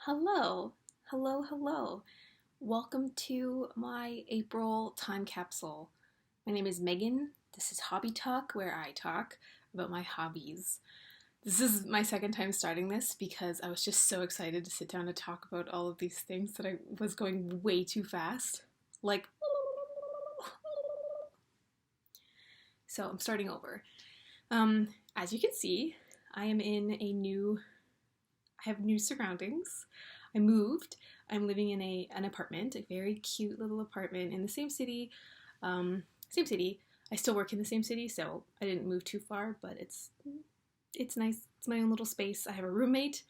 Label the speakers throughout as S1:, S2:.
S1: Hello, hello. Welcome to my April time capsule. My name is Megan. This is Hobby Talk, where I talk about my hobbies. This is my second time starting this because I was just so excited to sit down and talk about all of these things that I was going way too fast. Like, so I'm starting over. As you can see, I am in I have new surroundings. I moved. I'm living in an apartment, a very cute little apartment in the same city. Same city. I still work in the same city, so I didn't move too far, but it's nice. It's my own little space. I have a roommate,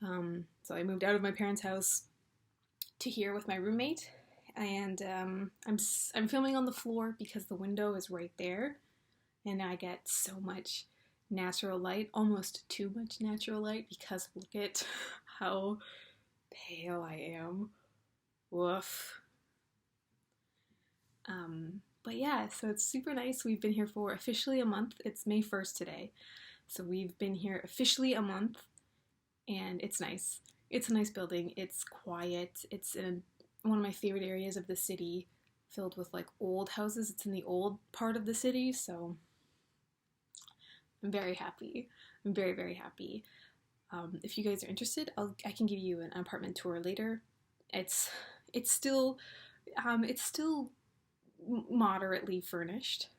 S1: so I moved out of my parents' house to here with my roommate, and I'm filming on the floor because the window is right there, and I get so much natural light, almost too much natural light, because look at how pale I am. Woof. But yeah, so it's super nice. We've been here for officially a month. It's May 1st today. So we've been here officially a month, and it's nice. It's a nice building. It's quiet. It's in one of my favorite areas of the city, filled with like old houses. It's in the old part of the city, so I'm very happy. I'm very, very happy. If you guys are interested, I can give you an apartment tour later. It's still moderately furnished.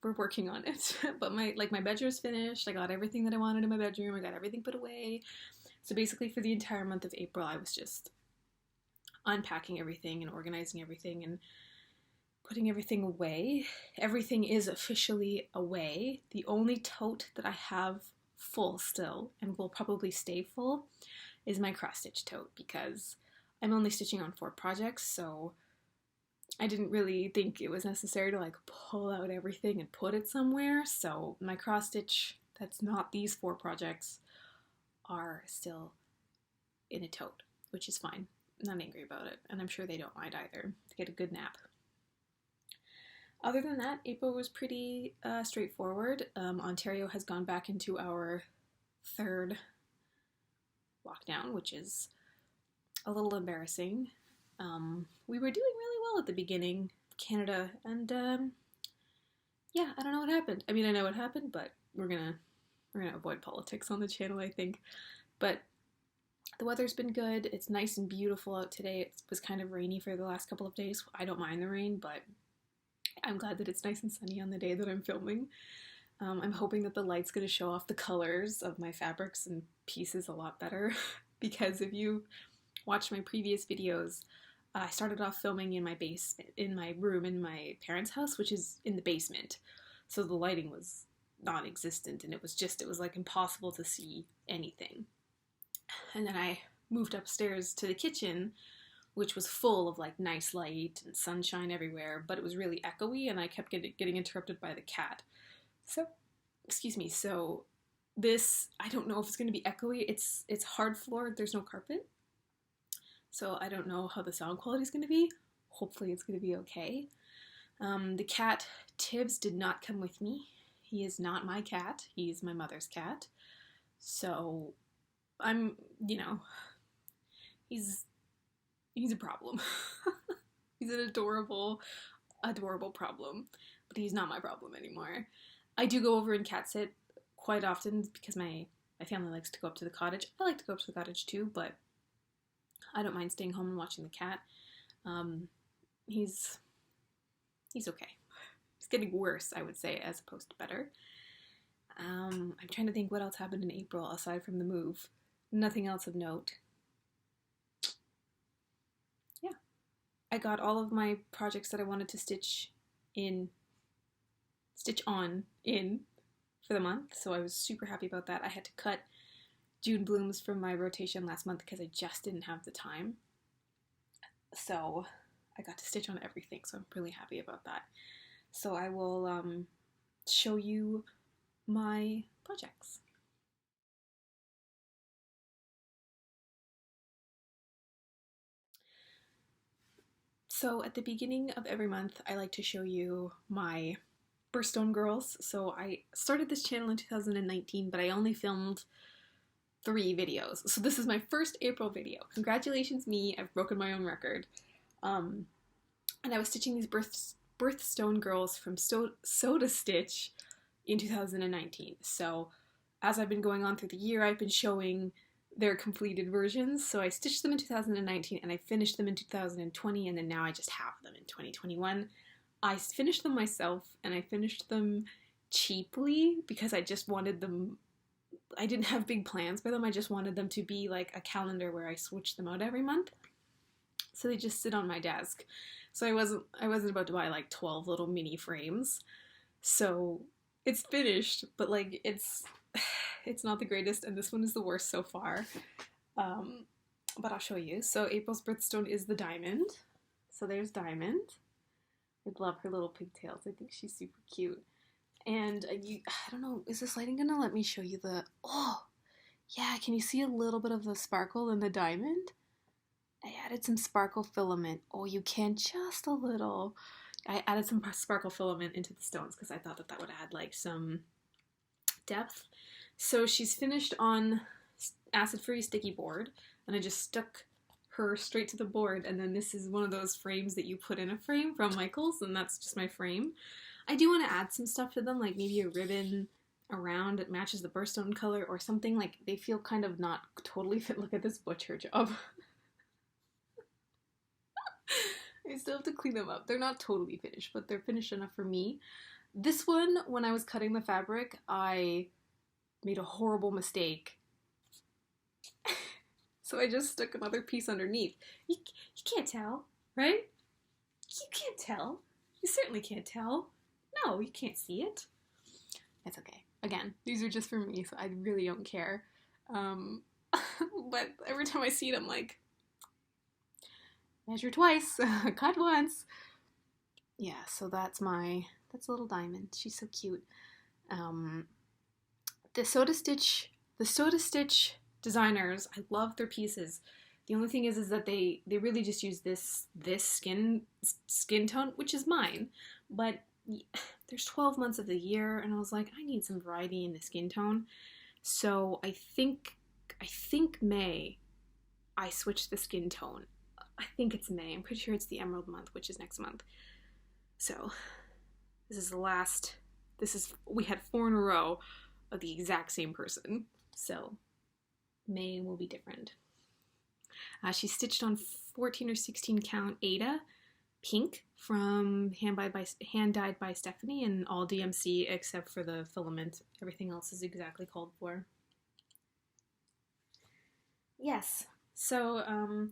S1: We're working on it, but my bedroom's finished. I got everything that I wanted in my bedroom. I got everything put away. So basically, for the entire month of April, I was just unpacking everything and organizing everything and putting everything away. Everything is officially away. The only tote that I have full still, and will probably stay full, is my cross-stitch tote, because I'm only stitching on 4 projects, so I didn't really think it was necessary to like pull out everything and put it somewhere. So my cross-stitch, that's not these 4 projects, are still in a tote, which is fine. I'm not angry about it, and I'm sure they don't mind either. To get a good nap. Other than that, April was pretty straightforward. Ontario has gone back into our 3rd lockdown, which is a little embarrassing. We were doing really well at the beginning, Canada, and yeah, I don't know what happened. I mean, I know what happened, but we're gonna avoid politics on the channel, I think. But the weather's been good. It's nice and beautiful out today. It was kind of rainy for the last couple of days. I don't mind the rain, but I'm glad that it's nice and sunny on the day that I'm filming. I'm hoping that the light's going to show off the colors of my fabrics and pieces a lot better, because if you watched my previous videos, I started off filming in my room in my parents' house, which is in the basement. So the lighting was non-existent, and it was like impossible to see anything. And then I moved upstairs to the kitchen, which was full of like nice light and sunshine everywhere, but it was really echoey, and I kept getting interrupted by the cat. So, excuse me. So this, I don't know if it's going to be echoey. It's hard floored. There's no carpet. So I don't know how the sound quality is going to be. Hopefully it's going to be okay. The cat, Tibbs, did not come with me. He is not my cat. He's my mother's cat. So I'm, he's a problem. He's an adorable problem, but he's not my problem anymore. I do go over and cat sit quite often because my family likes to go up to the cottage. I like to go up to the cottage too, but I don't mind staying home and watching the cat. He's okay. He's getting worse, I would say, as opposed to better. I'm trying to think what else happened in April aside from the move. Nothing else of note. Yeah. I got all of my projects that I wanted to stitch on for the month, so I was super happy about that. I had to cut June blooms from my rotation last month because I just didn't have the time. So I got to stitch on everything, so I'm really happy about that. So I will show you my projects. So at the beginning of every month, I like to show you my Birthstone girls. So I started this channel in 2019, but I only filmed 3 videos. So this is my first April video. Congratulations me, I've broken my own record. And I was stitching these Birthstone girls from Soda Stitch in 2019. So as I've been going on through the year, I've been showing their completed versions. So I stitched them in 2019 and I finished them in 2020, and then now I just have them in 2021. I finished them myself, and I finished them cheaply because I just wanted them, I didn't have big plans for them. I just wanted them to be like a calendar where I switch them out every month. So they just sit on my desk. So I wasn't about to buy like 12 little mini frames. So it's finished, but like it's not the greatest, and this one is the worst so far. But I'll show you. So April's birthstone is the diamond. So there's Diamond. I love her little pigtails. I think she's super cute. And I don't know, is this lighting gonna let me show you the, oh, yeah, can you see a little bit of the sparkle in the diamond? I added some sparkle filament. Oh, you can just a little. I added some sparkle filament into the stones because I thought that would add like some depth. So she's finished on acid-free sticky board, and I just stuck her straight to the board, and then this is one of those frames that you put in a frame from Michaels, and that's just my frame. I do want to add some stuff to them, like maybe a ribbon around that matches the birthstone color or something. Like they feel kind of not totally fit. Look at this butcher job. I still have to clean them up. They're not totally finished, but they're finished enough for me. This one, when I was cutting the fabric, I made a horrible mistake. So I just stuck another piece underneath. You can't tell, right? You can't tell. You certainly can't tell. No, you can't see it. It's okay. Again, these are just for me, so I really don't care. But every time I see it, I'm like, measure twice, cut once. Yeah, so that's a little diamond. She's so cute. The Soda Stitch designers, I love their pieces. The only thing is that they really just use this skin tone, which is mine. But there's 12 months of the year, and I was like, I need some variety in the skin tone. So I think May, I switched the skin tone. I think it's May. I'm pretty sure it's the Emerald month, which is next month. So this is the last. We had 4 in a row of the exact same person. So May will be different. She stitched on 14 or 16 count Ada pink from hand dyed by Stephanie, and all DMC except for the filament. Everything else is exactly called for. Yes. So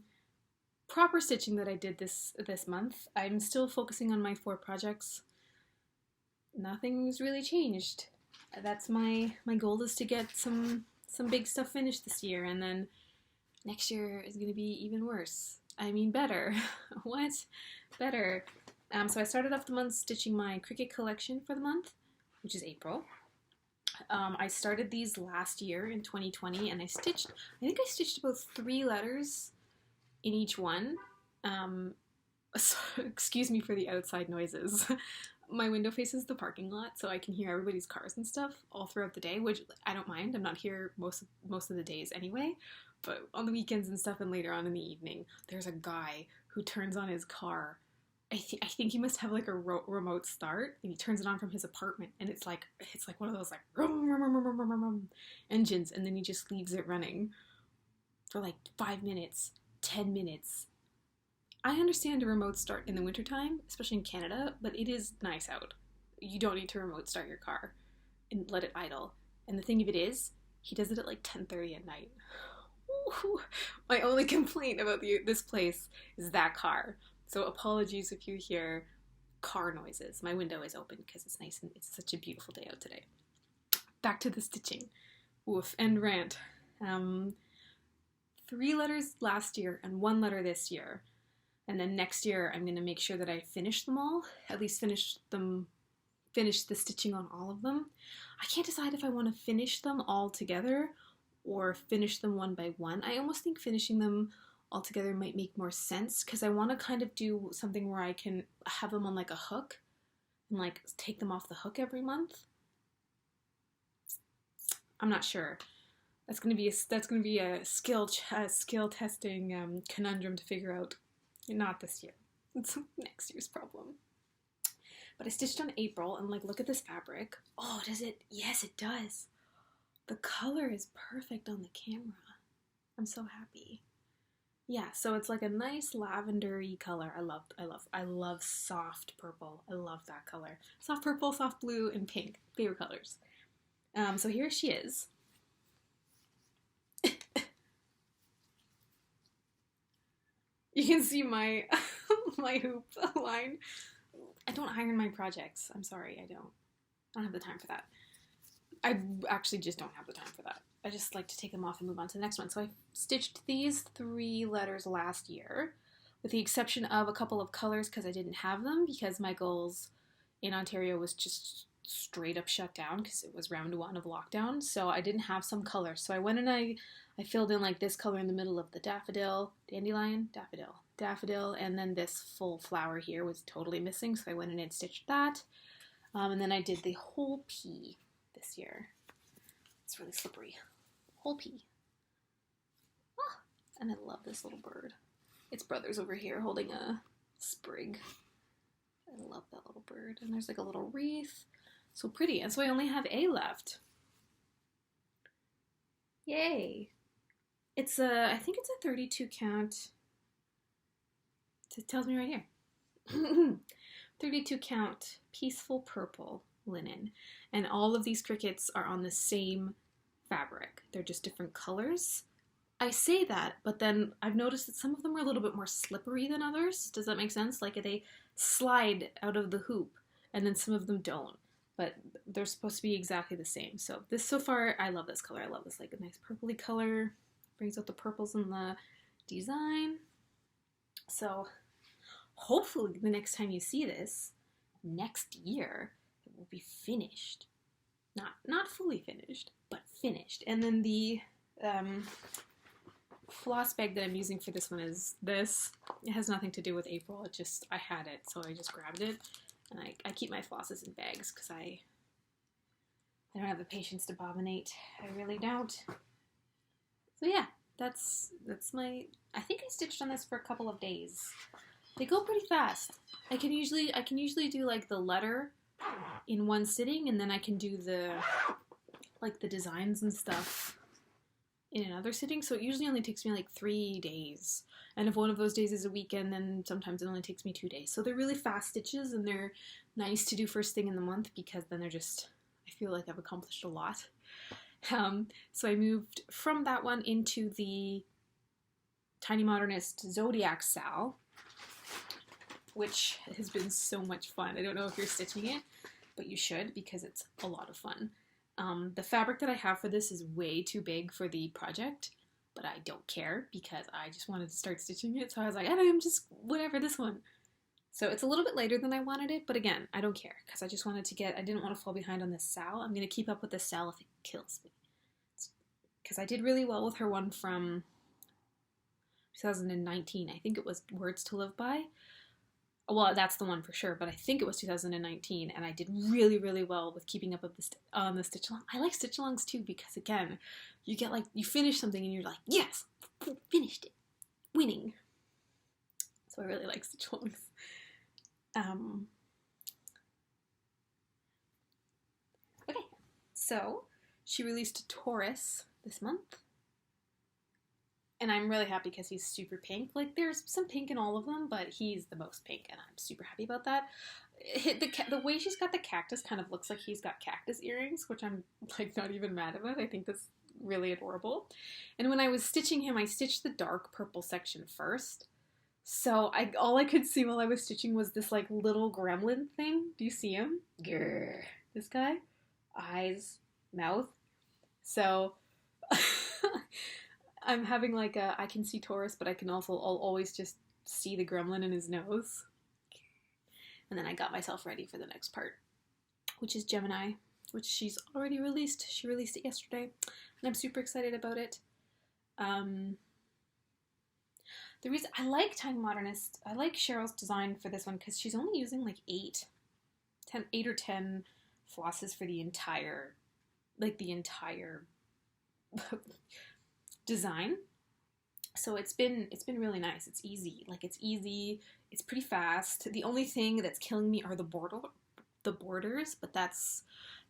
S1: proper stitching that I did this month. I'm still focusing on my 4 projects. Nothing's really changed. That's my goal, is to get some big stuff finished this year, and then next year is going to be even worse. I mean, better. What? Better. So I started off the month stitching my Cricut collection for the month, which is April. I started these last year in 2020, and I think I stitched about 3 letters in each one. So, excuse me for the outside noises. My window faces the parking lot, so I can hear everybody's cars and stuff all throughout the day, which I don't mind. I'm not here most of the days anyway, but on the weekends and stuff, and later on in the evening, there's a guy who turns on his car. I think he must have like a remote start, and he turns it on from his apartment, and it's like one of those like rum, rum, rum, rum, rum, rum, engines, and then he just leaves it running for like 5 minutes, 10 minutes. I understand a remote start in the wintertime, especially in Canada, but it is nice out. You don't need to remote start your car and let it idle. And the thing of it is, he does it at like 10:30 at night. Ooh, my only complaint about this place is that car. So apologies if you hear car noises. My window is open because it's nice and it's such a beautiful day out today. Back to the stitching. Oof, end rant. 3 letters last year and 1 letter this year. And then next year, I'm going to make sure that I finish them all, at least finish the stitching on all of them. I can't decide if I want to finish them all together or finish them one by one. I almost think finishing them all together might make more sense, because I want to kind of do something where I can have them on like a hook and like take them off the hook every month. I'm not sure. that's gonna be a skill testing conundrum to figure out. Not this year. It's next year's problem. But I stitched on April, and like, look at this fabric. Oh, does it? Yes, it does. The color is perfect on the camera. I'm so happy. Yeah, so it's like a nice lavender-y color. I love soft purple. I love that color. Soft purple, soft blue, and pink. Favorite colors. So here she is. You can see my my hoop line. I don't iron my projects. I'm sorry, I don't have the time for that. I actually just don't have the time for that. I just like to take them off and move on to the next one. So I stitched these 3 letters last year, with the exception of a couple of colors because I didn't have them, because Michael's in Ontario was just straight up shut down because it was round 1 of lockdown. So I didn't have some colors. So I went and I filled in like this color in the middle of the daffodil, daffodil, and then this full flower here was totally missing. So I went in and stitched that. And then I did the whole pea this year. It's really slippery. Whole pea. Ah, and I love this little bird. Its brother's over here holding a sprig. I love that little bird. And there's like a little wreath. So pretty. And so I only have A left. Yay. It's I think it's a 32 count. It tells me right here. 32 count peaceful purple linen. And all of these Cricuts are on the same fabric. They're just different colors. I say that, but then I've noticed that some of them are a little bit more slippery than others. Does that make sense? Like they slide out of the hoop, and then some of them don't. But they're supposed to be exactly the same. So this, so far, I love this color. I love this, like a nice purpley color. Brings out the purples in the design. So hopefully the next time you see this, next year, it will be finished. Not fully finished, but finished. And then the floss bag that I'm using for this one is this. It has nothing to do with April. It just, I had it, so I just grabbed it. And I keep my flosses in bags because I don't have the patience to bobbinate. I really don't. So yeah, that's my, I think I stitched on this for a couple of days. They go pretty fast. I can usually do like the letter in one sitting, and then I can do the designs and stuff in another sitting. So it usually only takes me like 3 days. And if one of those days is a weekend, then sometimes it only takes me 2 days. So they're really fast stitches, and they're nice to do first thing in the month because then they're just, I feel like I've accomplished a lot. So I moved from that one into the Tiny Modernist Zodiac Sal, which has been so much fun. I don't know if you're stitching it, but you should because it's a lot of fun. The fabric that I have for this is way too big for the project, but I don't care because I just wanted to start stitching it. So I was like, I'm just, whatever, this one. So it's a little bit later than I wanted it, but again, I don't care because I just wanted to I didn't want to fall behind on this Sal. I'm going to keep up with this Sal if it kills me. Because I did really well with her one from 2019. I think it was Words to Live By. Well, that's the one for sure, but I think it was 2019, and I did really, really well with keeping up with on the stitch along. I like stitch alongs too because, again, you get like, you finish something and you're like, yes, finished it, winning. So I really like stitch alongs. Okay, so she released Taurus this month. And I'm really happy because he's super pink. Like, there's some pink in all of them, but he's the most pink, and I'm super happy about that. The way she's got the cactus kind of looks like he's got cactus earrings, which I'm, like, not even mad about. I think that's really adorable. And when I was stitching him, I stitched the dark purple section first. So all I could see while I was stitching was this, like, little gremlin thing. Do you see him? Grr. This guy. Eyes. Mouth. So I'm having like I can see Taurus, but I'll always just see the gremlin in his nose. And then I got myself ready for the next part, which is Gemini, which she's already released. She released it yesterday, and I'm super excited about it. The reason I like Tiny Modernist, I like Cheryl's design for this one because she's only using like 8 or 10 flosses for the entire design. So it's been really nice. It's easy. Like, it's easy. It's pretty fast. The only thing that's killing me are the borders, but that's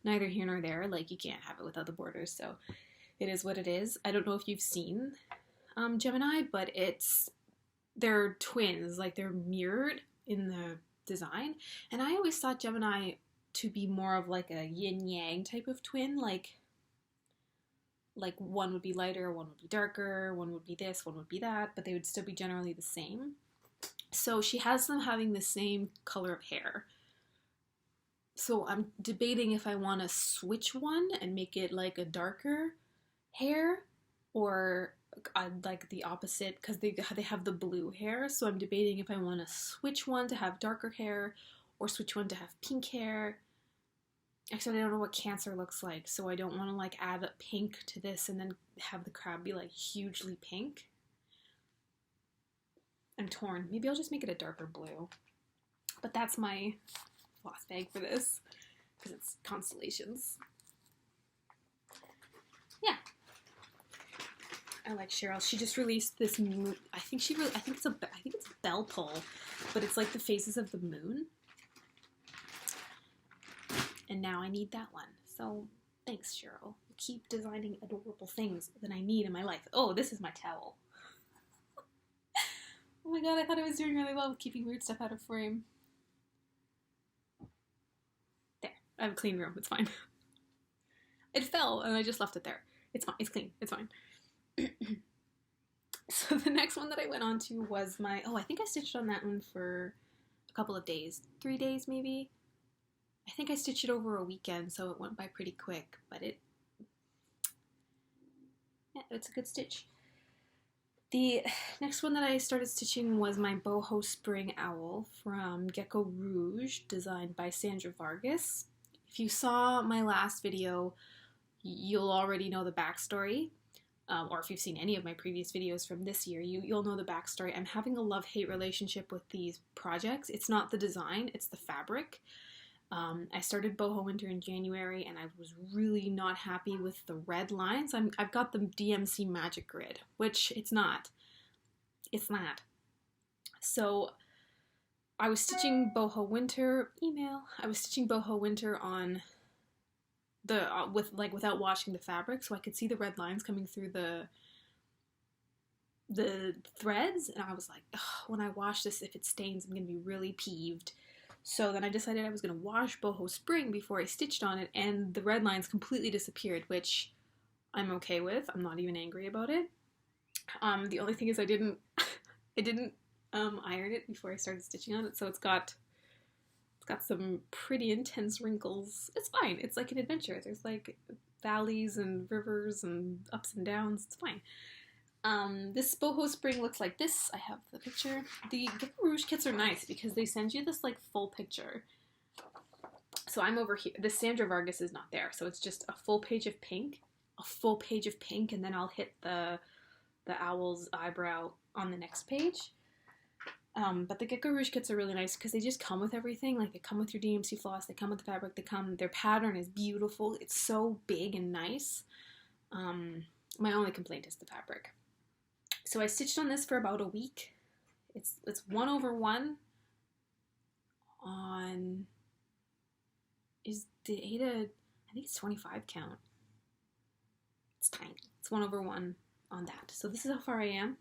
S1: neither here nor there. Like, you can't have it without the borders, so it is what it is. I don't know if you've seen Gemini, but they're twins. Like, they're mirrored in the design, and I always thought Gemini to be more of like a yin-yang type of twin, like one would be lighter, one would be darker, one would be this, one would be that, but they would still be generally the same. So she has them having the same color of hair. So I'm debating if I want to switch one and make it like a darker hair, or like the opposite, because they have the blue hair. So I'm debating if I want to switch one to have darker hair or switch one to have pink hair. Actually, I don't know what Cancer looks like, so I don't want to like add pink to this and then have the crab be like hugely pink. I'm torn. Maybe I'll just make it a darker blue. But that's my floss bag for this, because it's constellations. Yeah. I like Cheryl. She just released this moon. I think it's a bell pull, but it's like the phases of the moon. And now I need that one. So thanks, Cheryl. Keep designing adorable things that I need in my life. Oh, this is my towel. Oh my god, I thought I was doing really well with keeping weird stuff out of frame. There. I have a clean room. It's fine. It fell and I just left it there. It's fine. It's clean. It's fine. So the next one that I went on to was my... Oh, I think I stitched on that one for a couple of days. 3 days, maybe? I think I stitched it over a weekend, so it went by pretty quick, but yeah, it's a good stitch. The next one that I started stitching was my Boho Spring Owl from Gecko Rouge, designed by Sandra Vargas. If you saw my last video, you'll already know the backstory, or if you've seen any of my previous videos from this year, you'll know the backstory. I'm having a love-hate relationship with these projects. It's not the design, it's the fabric. I started Boho Winter in January, and I was really not happy with the red lines. I've got the DMC Magic Grid, which it's not. It's not. So I was stitching Boho Winter, I was stitching Boho Winter on the, without washing the fabric, so I could see the red lines coming through the threads, and I was like, when I wash this, if it stains, I'm going to be really peeved. So then I decided I was going to wash Boho Spring before I stitched on it, and the red lines completely disappeared, which I'm okay with. I'm not even angry about it. The only thing is I didn't iron it before I started stitching on it, so it's got some pretty intense wrinkles. It's fine. It's like an adventure. There's like valleys and rivers and ups and downs. It's fine. This Boho Spring looks like this. I have the picture. The Gecko Rouge kits are nice because they send you this like full picture. So I'm over here. The Sandra Vargas is not there, so it's just a full page of pink, and then I'll hit the owl's eyebrow on the next page. But the Gecko Rouge kits are really nice because they just come with everything. Like, they come with your DMC floss, they come with the fabric, their pattern is beautiful. It's so big and nice. My only complaint is the fabric. So I stitched on this for about a week. It's 1/1 on, is the Ada, I think it's 25 count. It's tiny. It's 1/1 on that. So this is how far I am.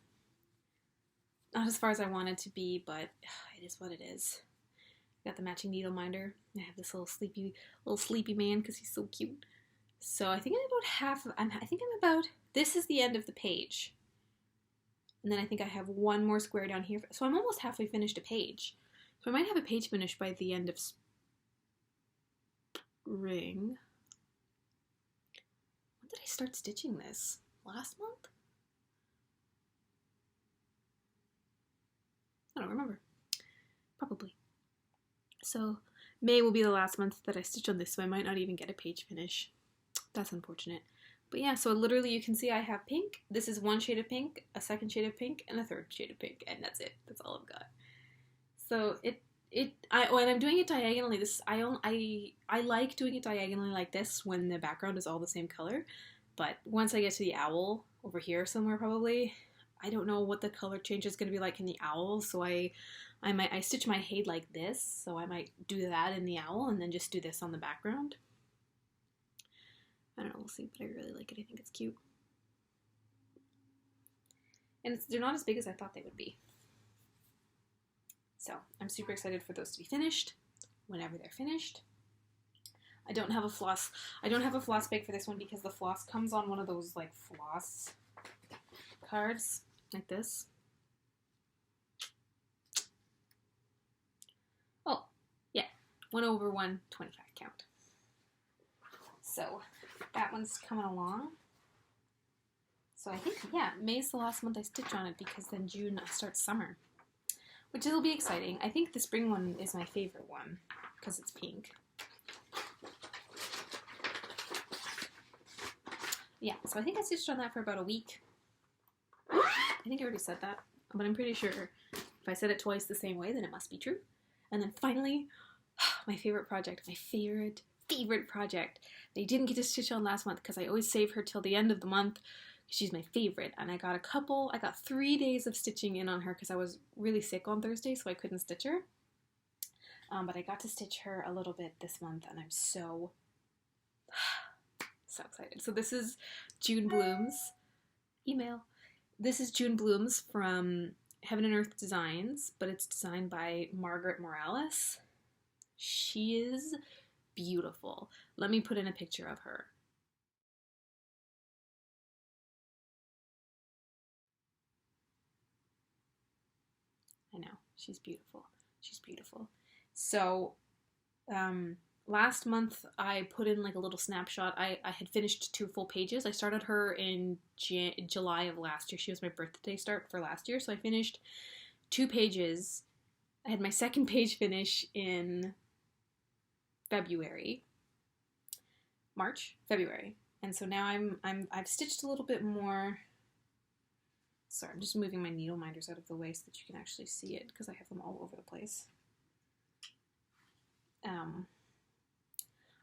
S1: Not as far as I wanted to be, but it is what it is. Got the matching needle minder. I have this little sleepy man because he's so cute. So I think I'm about half. This is the end of the page. And then I think I have one more square down here. So I'm almost halfway finished a page. So I might have a page finished by the end of spring. When did I start stitching this? Last month? I don't remember. Probably. So May will be the last month that I stitch on this, so I might not even get a page finish. That's unfortunate. But yeah, so literally you can see I have pink. This is one shade of pink, a second shade of pink, and a third shade of pink, and that's it. That's all I've got. So when I'm doing it diagonally, I like doing it diagonally like this when the background is all the same color. But once I get to the owl over here somewhere probably, I don't know what the color change is going to be like in the owl, so I stitch my head like this, so I might do that in the owl and then just do this on the background. I don't know, we'll see, but I really like it. I think it's cute. And they're not as big as I thought they would be. So I'm super excited for those to be finished whenever they're finished. I don't have a floss bag for this one because the floss comes on one of those like floss cards like this. Oh, yeah, 1/125 count. So that one's coming along. So I think, yeah, May's the last month I stitch on it because then June I start summer, which will be exciting. I think the spring one is my favorite one because it's pink. Yeah, so I think I stitched on that for about a week. I think I already said that, but I'm pretty sure if I said it twice the same way, then it must be true. And then finally, my favorite project, my favorite project that I didn't get to stitch on last month because I always save her till the end of the month. She's my favorite, and I got 3 days of stitching in on her because I was really sick on Thursday, so I couldn't stitch her. But I got to stitch her a little bit this month, and I'm so excited. So this is June Blooms. Email. This is June Blooms from Heaven and Earth Designs, but it's designed by Margaret Morales. She is beautiful. Let me put in a picture of her. I know, she's beautiful. She's beautiful. So, last month I put in like a little snapshot. I had finished 2 full pages. I started her in July of last year. She was my birthday start for last year. So I finished 2 pages. I had my second page finish in February. And so now I've stitched a little bit more. Sorry, I'm just moving my needle minders out of the way so that you can actually see it because I have them all over the place.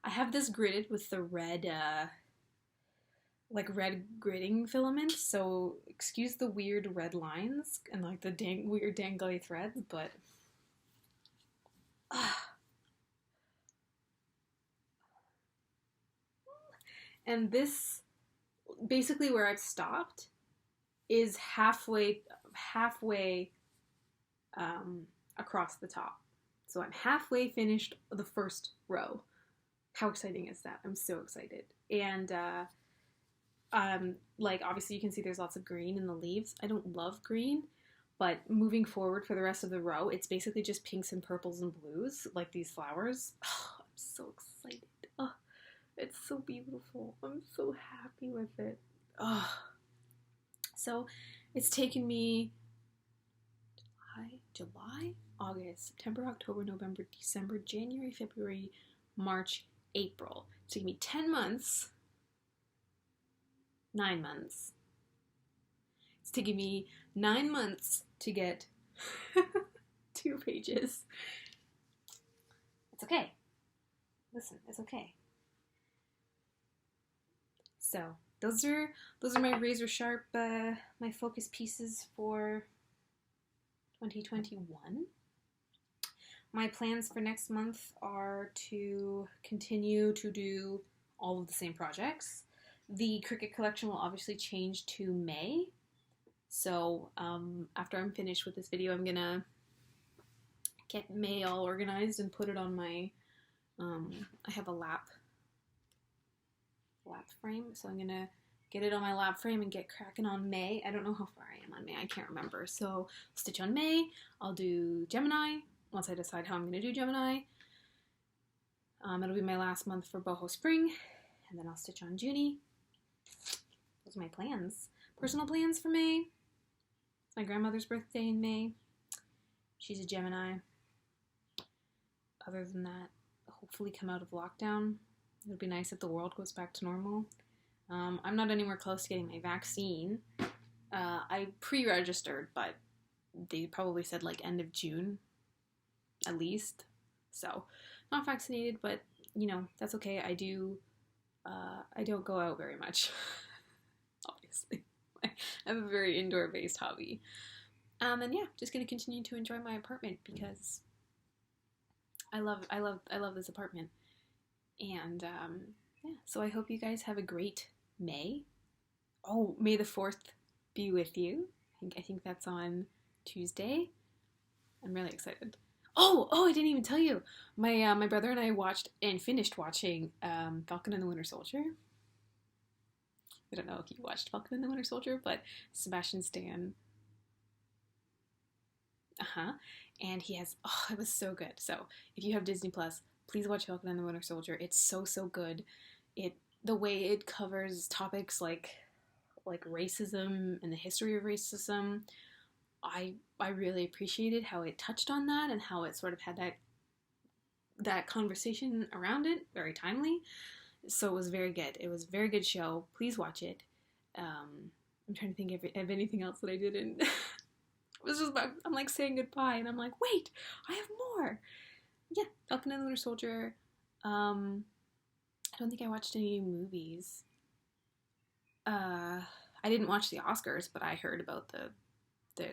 S1: I have this gridded with the red, like red gridding filament, so excuse the weird red lines and like the weird dangly threads, but and this, basically where I've stopped, is halfway across the top. So I'm halfway finished the first row. How exciting is that? I'm so excited. And like obviously you can see there's lots of green in the leaves. I don't love green, but moving forward for the rest of the row, it's basically just pinks and purples and blues, like these flowers. Oh, I'm so excited. Oh, it's so beautiful. I'm so happy with it. Oh. So it's taken me July, August, September, October, November, December, January, February, March, April. It's taken me 10 months, 9 months. It's taken me 9 months to get 2 pages. It's okay. Listen, it's okay. So those are my razor sharp, my focus pieces for 2021. My plans for next month are to continue to do all of the same projects. The Cricut collection will obviously change to May. So after I'm finished with this video, I'm gonna get May all organized and put it on my, I have a lap frame, so I'm gonna get it on my lap frame and get cracking on May. I don't know how far I am on May, I can't remember. So I'll stitch on May, I'll do Gemini, once I decide how I'm gonna do Gemini. It'll be my last month for Boho Spring, and then I'll stitch on Junie. Those are my plans. Personal plans for May. It's my grandmother's birthday in May. She's a Gemini. Other than that, hopefully come out of lockdown. It would be nice if the world goes back to normal. I'm not anywhere close to getting my vaccine. I pre-registered, but they probably said like end of June, at least. So, not vaccinated, but you know, that's okay. I don't go out very much. honestly. I have a very indoor-based hobby. And yeah, just gonna continue to enjoy my apartment because I love this apartment. And yeah, so I hope you guys have a great May. Oh, May the 4th be with you. I think that's on Tuesday. I'm really excited. I didn't even tell you. My brother and I watched and finished watching Falcon and the Winter Soldier. I don't know if you watched Falcon and the Winter Soldier, but Sebastian Stan. And he has, it was so good. So if you have Disney Plus, please watch Falcon and the Winter Soldier. It's so good. The way it covers topics like racism and the history of racism, I really appreciated how it touched on that and how it sort of had that conversation around it, very timely. So it was very good. It was a very good show. Please watch it. I'm trying to think of anything else that I didn't. It was just about, I'm like saying goodbye and I'm like, wait, I have more. Yeah, Falcon and the Winter Soldier. I don't think I watched any movies. I didn't watch the Oscars, but I heard about the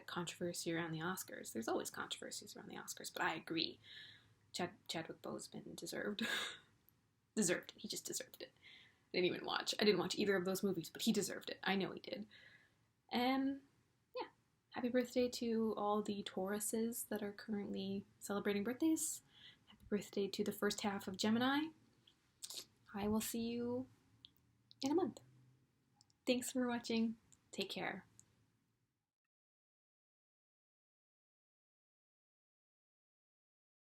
S1: controversy around the Oscars. There's always controversies around the Oscars, but I agree. Chadwick Boseman deserved. Deserved it. He just deserved it. I didn't watch either of those movies, but he deserved it. I know he did. And yeah, happy birthday to all the Tauruses that are currently celebrating birthdays. Happy birthday to the first half of Gemini. I will see you in a month. Thanks for watching. Take care.